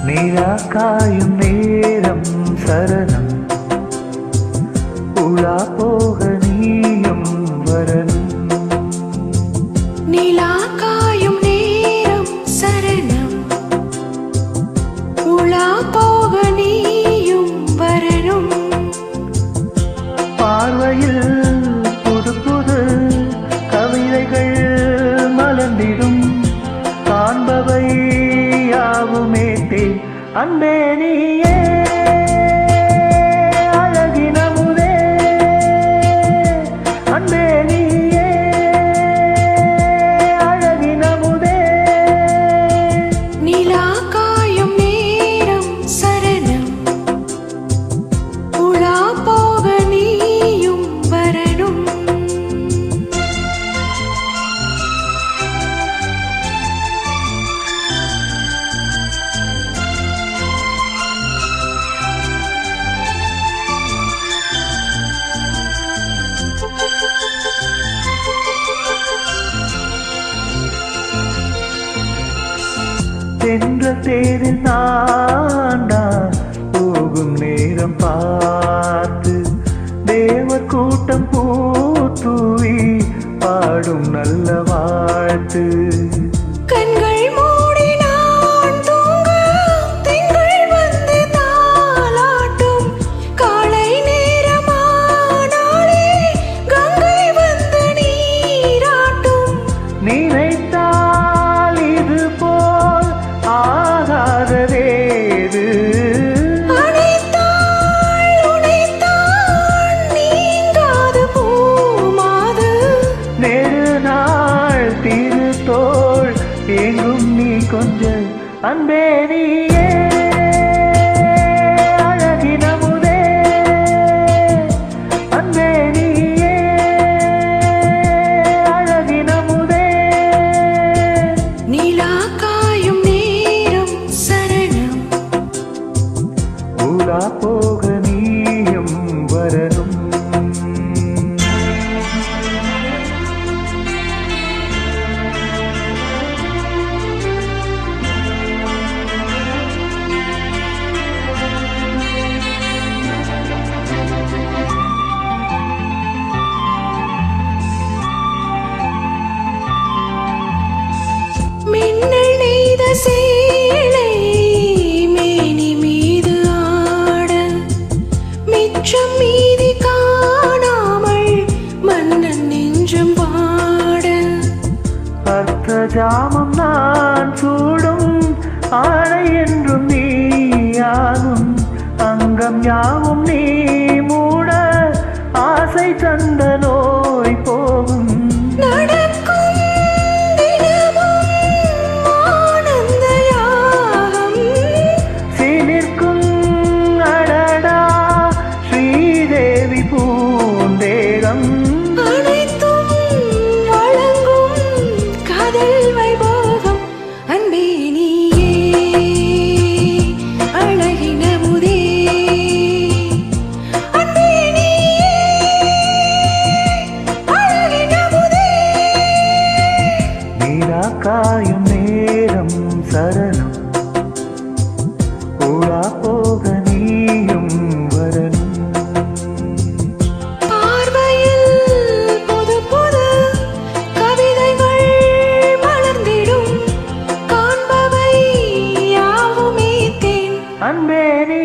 நிலா காயும் நேரம் சரணம் உலா போக நீயும் வரணும். நிலா காயும் நேரம் சரணம் உலா போக நீயும் வரணும். பார்வையில் புது புது கவிதைகள் மலர்ந்திடும் காண்பவை யாவுமேட்டே அன்பே நீயே அழகினமுதே அன்பே நீயே அழகினமுதே. நிலா காயும் நேரம் சரணம் உலா போக நீயும் வரணும். சென்ற தேரில் தாண்டா போகும் நேரம் பார்த்து தேவர் கூட்டம் பூத்தூவி பாடும் நல்ல வாழ்த்து. கண்கள் மூடி நான் தூங்க திங்கள் வந்து தாலாட்டும் காலை நேரமானாலே கங்கை வந்து நீராட்டும். நினைத்தால் இது போல் ஆகாததேது அணைத்தாள் உனைத்தான் நீங்காது பூமாது. நெடுநாள் திருத்தோள் எங்கும் நீ கொஞ்சம் அன்பே நீயே அழகினமுதே அன்பே நீயே அழகினமுதே. நிலா காயும் நேரம் சரணம் உலா போக நீயும் வரணும். மின்னல் நெய்த சேலை மேனி மீது ஆட மிச்சம் மீதி காணாமல் மன்னன் நெஞ்சம் வாட. அர்த்த ஜாமம் நான் சூடும் ஆணை என்றும் நீயாகும் அங்கம் யாவும் நீ மூட ஆசை தந்த நோய் போகும். நடக்கும் தினமும் ஆனந்த யாகம் சீனிற்கும் அடடா ஸ்ரீதேவி பூந்தேகம். அனைத்தும் வழங்கும் காதல் வைபோகம் அன்பே நீயே அழகினமுதே அன்பே நீயே அழகினமுதே. நீலா காயும் நேரம் சரணம் உலா போக நீயும் வரணும். பார்வையில் புது புது கவிதைகள் மலர்ந்திடும் காண்பவை யாவுமே தேன் அன்பே நீ